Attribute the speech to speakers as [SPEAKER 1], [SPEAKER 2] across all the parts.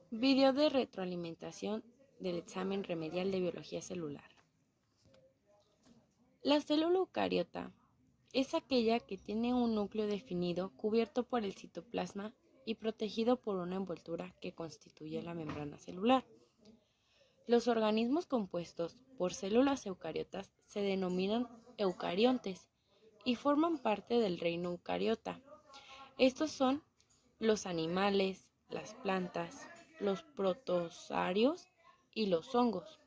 [SPEAKER 1] Video de retroalimentación del examen remedial de biología celular. La célula eucariota es aquella que tiene un núcleo definido cubierto por el citoplasma y protegido por una envoltura que constituye la membrana celular. Los organismos compuestos por células eucariotas se denominan eucariontes y forman parte del reino eucariota. Estos son los animales, las plantas, los protozoarios y los hongos.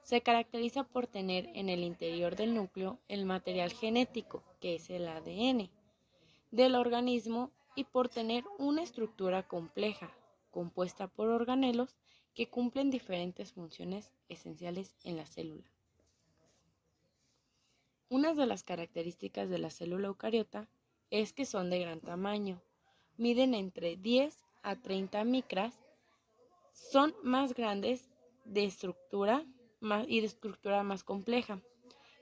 [SPEAKER 1] Se caracteriza por tener en el interior del núcleo el material genético, que es el ADN, del organismo y por tener una estructura compleja, compuesta por organelos que cumplen diferentes funciones esenciales en la célula. Una de las características de la célula eucariota es que son de gran tamaño, miden entre 10 a 30 micras, son más grandes de estructura más compleja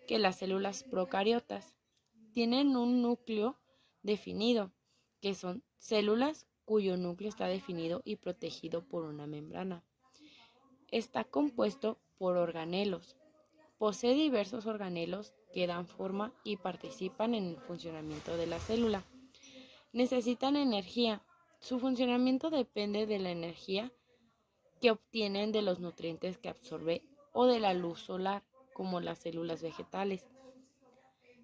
[SPEAKER 1] que las células procariotas. Tienen un núcleo definido, que son células cuyo núcleo está definido y protegido por una membrana. Está compuesto por organelos. Posee diversos organelos que dan forma y participan en el funcionamiento de la célula. Necesitan energía. Su funcionamiento depende de la energía que obtienen de los nutrientes que absorbe o de la luz solar, como las células vegetales.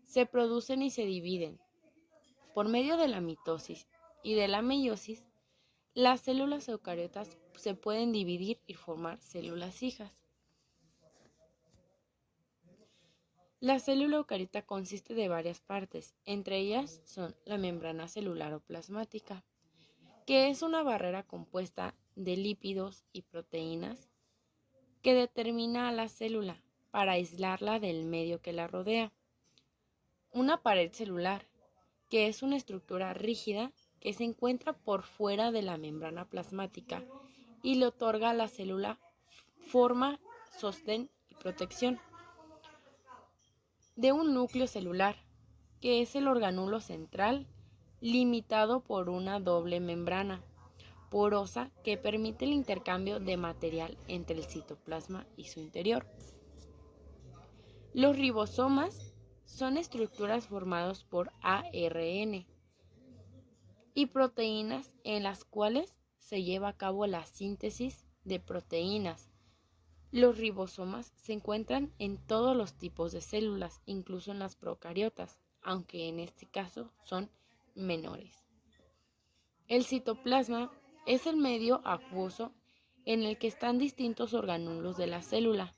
[SPEAKER 1] Se producen y se dividen. Por medio de la mitosis y de la meiosis, las células eucariotas se pueden dividir y formar células hijas. La célula eucariota consiste de varias partes, entre ellas son la membrana celular o plasmática, que es una barrera compuesta de lípidos y proteínas que determina a la célula para aislarla del medio que la rodea. Una pared celular, que es una estructura rígida que se encuentra por fuera de la membrana plasmática y le otorga a la célula forma, sostén y protección. De un núcleo celular, que es el organulo central, limitado por una doble membrana porosa que permite el intercambio de material entre el citoplasma y su interior. Los ribosomas son estructuras formadas por ARN y proteínas en las cuales se lleva a cabo la síntesis de proteínas. Los ribosomas se encuentran en todos los tipos de células, incluso en las procariotas, aunque en este caso son menores. El citoplasma es el medio acuoso en el que están distintos organulos de la célula.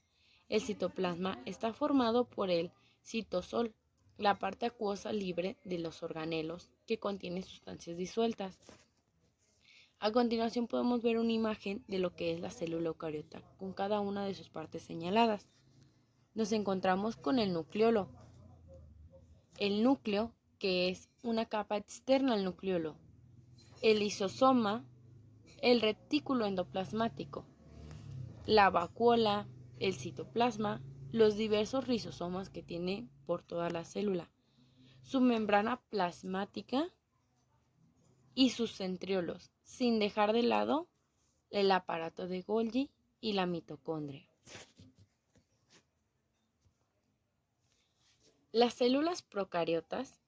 [SPEAKER 1] El citoplasma está formado por el citosol, la parte acuosa libre de los organelos que contiene sustancias disueltas. A continuación podemos ver una imagen de lo que es la célula eucariota, con cada una de sus partes señaladas. Nos encontramos con el nucleolo. El núcleo, que es una capa externa al nucleolo. El lisosoma, el retículo endoplasmático, la vacuola, el citoplasma, los diversos rizosomas que tiene por toda la célula, su membrana plasmática y sus centriolos, sin dejar de lado el aparato de Golgi y la mitocondria. Las células procariotas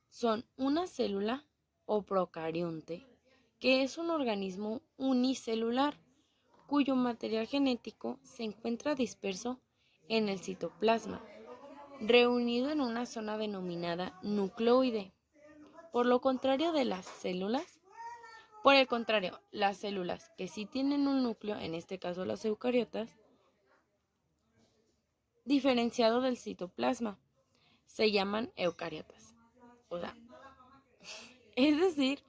[SPEAKER 1] son una célula o procarionte, que es un organismo unicelular cuyo material genético se encuentra disperso en el citoplasma, reunido en una zona denominada nucleoide. Por el contrario, las células que sí tienen un núcleo, en este caso las eucariotas, diferenciado del citoplasma, se llaman eucariotas. Es decir,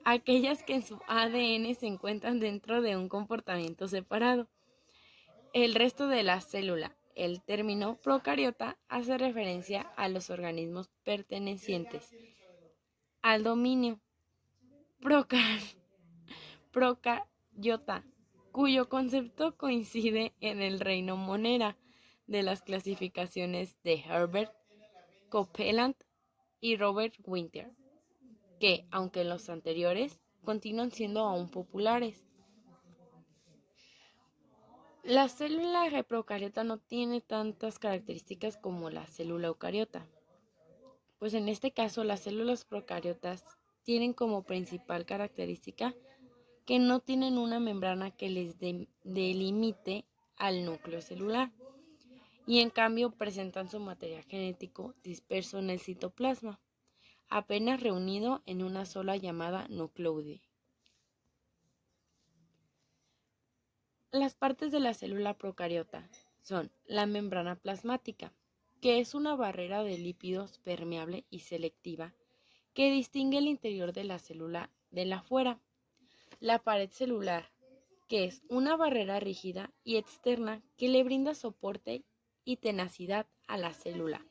[SPEAKER 1] aquellas que en su ADN se encuentran dentro de un comportamiento separado. El resto de la célula, el término procariota, hace referencia a los organismos pertenecientes al dominio procariota, cuyo concepto coincide en el reino Monera de las clasificaciones de Herbert Copeland y Robert Winter, que, aunque los anteriores continúan siendo aún populares. La célula procariota no tiene tantas características como la célula eucariota, pues en este caso las células procariotas tienen como principal característica que no tienen una membrana que les delimite al núcleo celular y en cambio presentan su material genético disperso en el citoplasma, apenas reunido en una sola llamada nucleoide. Las partes de la célula procariota son la membrana plasmática, que es una barrera de lípidos permeable y selectiva que distingue el interior de la célula de la fuera. La pared celular, que es una barrera rígida y externa que le brinda soporte y tenacidad a la célula,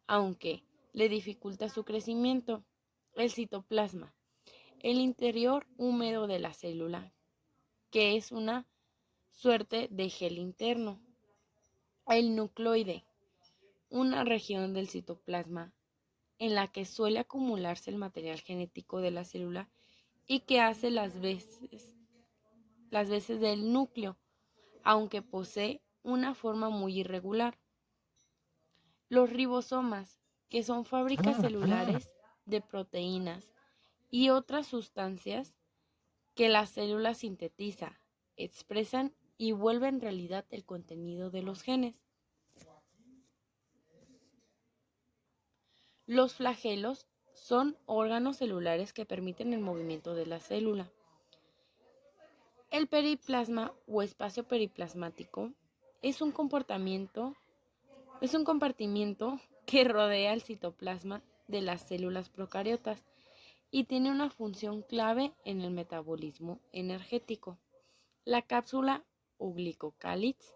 [SPEAKER 1] aunque le dificulta su crecimiento. El citoplasma, el interior húmedo de la célula, que es una suerte de gel interno. El nucleoide, una región del citoplasma en la que suele acumularse el material genético de la célula y que hace las veces del núcleo, aunque posee una forma muy irregular. Los ribosomas, que son fábricas celulares de proteínas y otras sustancias que la célula sintetiza, expresan y vuelven realidad el contenido de los genes. Los flagelos son órganos celulares que permiten el movimiento de la célula. El periplasma o espacio periplasmático es un compartimiento que rodea el citoplasma de las células procariotas y tiene una función clave en el metabolismo energético. La cápsula o glicocáliz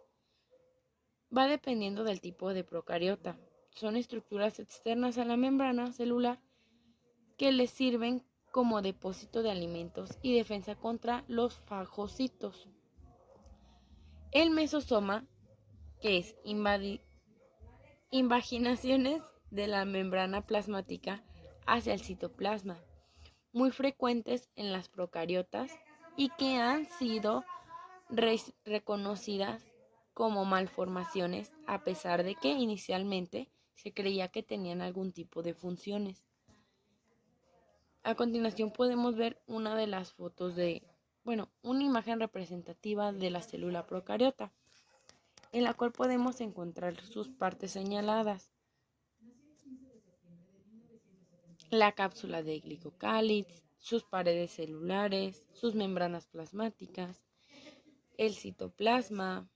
[SPEAKER 1] va dependiendo del tipo de procariota. Son estructuras externas a la membrana celular que les sirven como depósito de alimentos y defensa contra los fagocitos. El mesosoma, que es invaginaciones de la membrana plasmática hacia el citoplasma, muy frecuentes en las procariotas y que han sido reconocidas como malformaciones a pesar de que inicialmente se creía que tenían algún tipo de funciones. A continuación podemos ver una de las fotos una imagen representativa de la célula procariota, en la cual podemos encontrar sus partes señaladas. La cápsula de glicocáliz, sus paredes celulares, sus membranas plasmáticas, el citoplasma,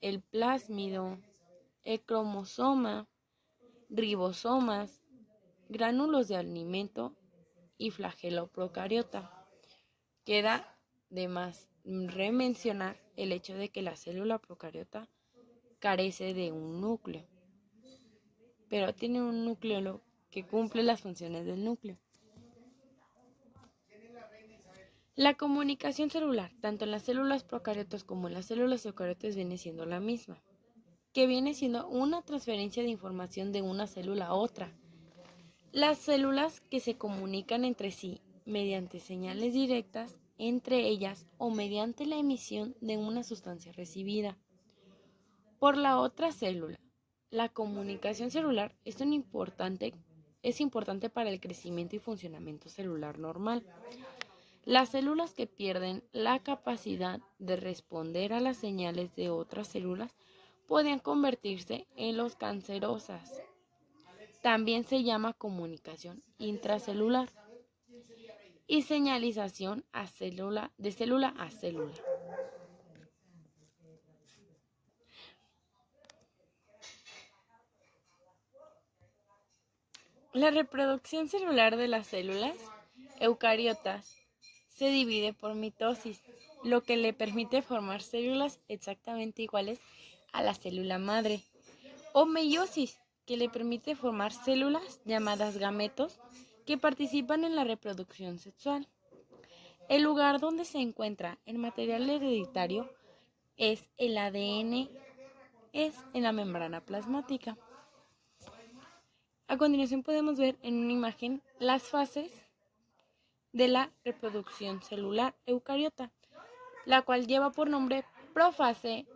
[SPEAKER 1] el plásmido, el cromosoma, ribosomas, gránulos de alimento y flagelo procariota. Queda de más remencionar el hecho de que la célula procariota carece de un núcleo, pero tiene un núcleo que cumple las funciones del núcleo. La comunicación celular, tanto en las células procariotas como en las células eucariotas, viene siendo la misma, que viene siendo una transferencia de información de una célula a otra. Las células que se comunican entre sí mediante señales directas entre ellas o mediante la emisión de una sustancia recibida por la otra célula. La comunicación celular es importante para el crecimiento y funcionamiento celular normal. Las células que pierden la capacidad de responder a las señales de otras células pueden convertirse en los cancerosas. También se llama comunicación intracelular y señalización de célula a célula. La reproducción celular de las células eucariotas se divide por mitosis, lo que le permite formar células exactamente iguales a la célula madre, o meiosis, que le permite formar células llamadas gametos que participan en la reproducción sexual. El lugar donde se encuentra el material hereditario es el ADN, es en la membrana plasmática. A continuación podemos ver en una imagen las fases de la reproducción celular eucariota, la cual lleva por nombre prófase,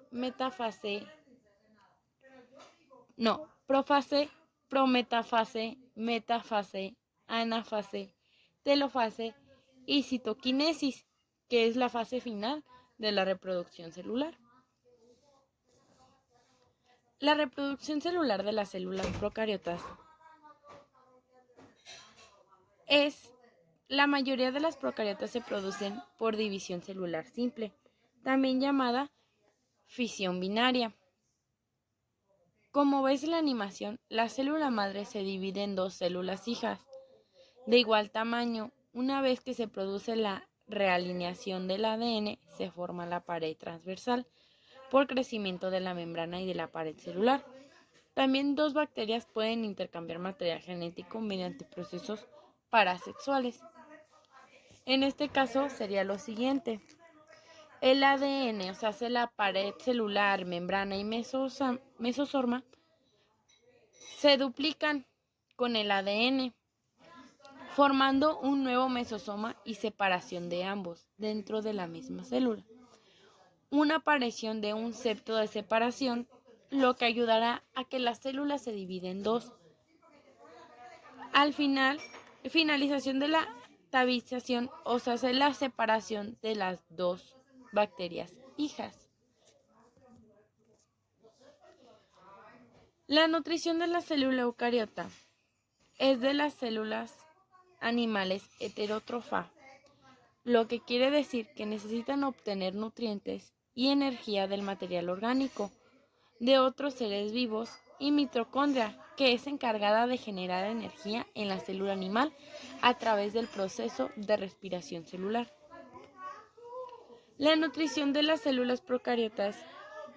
[SPEAKER 1] prófase, prometafase, metafase, anafase, telofase y citoquinesis, que es la fase final de la reproducción celular. La reproducción celular de las células procariotas la mayoría de las procariotas se producen por división celular simple, también llamada fisión binaria. Como ves en la animación, la célula madre se divide en dos células hijas de igual tamaño. Una vez que se produce la realineación del ADN, se forma la pared transversal por crecimiento de la membrana y de la pared celular. También dos bacterias pueden intercambiar material genético mediante procesos parasexuales. En este caso sería lo siguiente. El ADN, o sea, la pared celular, membrana y mesosoma, se duplican con el ADN, formando un nuevo mesosoma y separación de ambos dentro de la misma célula. Una aparición de un septo de separación, lo que ayudará a que la célula se divida en dos. Al final, finalización de la tabización, o sea, la separación de las dos bacterias hijas. La nutrición de la célula eucariota es de las células animales heterótrofa, lo que quiere decir que necesitan obtener nutrientes y energía del material orgánico de otros seres vivos, y mitocondria, que es encargada de generar energía en la célula animal a través del proceso de respiración celular. La nutrición de las células procariotas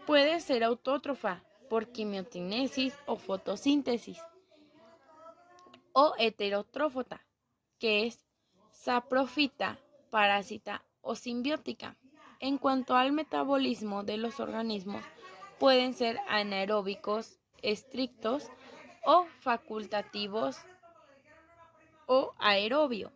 [SPEAKER 1] puede ser autótrofa por quimiotinesis o fotosíntesis, o heterótrofta, que es saprofita, parásita o simbiótica. En cuanto al metabolismo de los organismos, pueden ser anaeróbicos estrictos o facultativos o aerobio.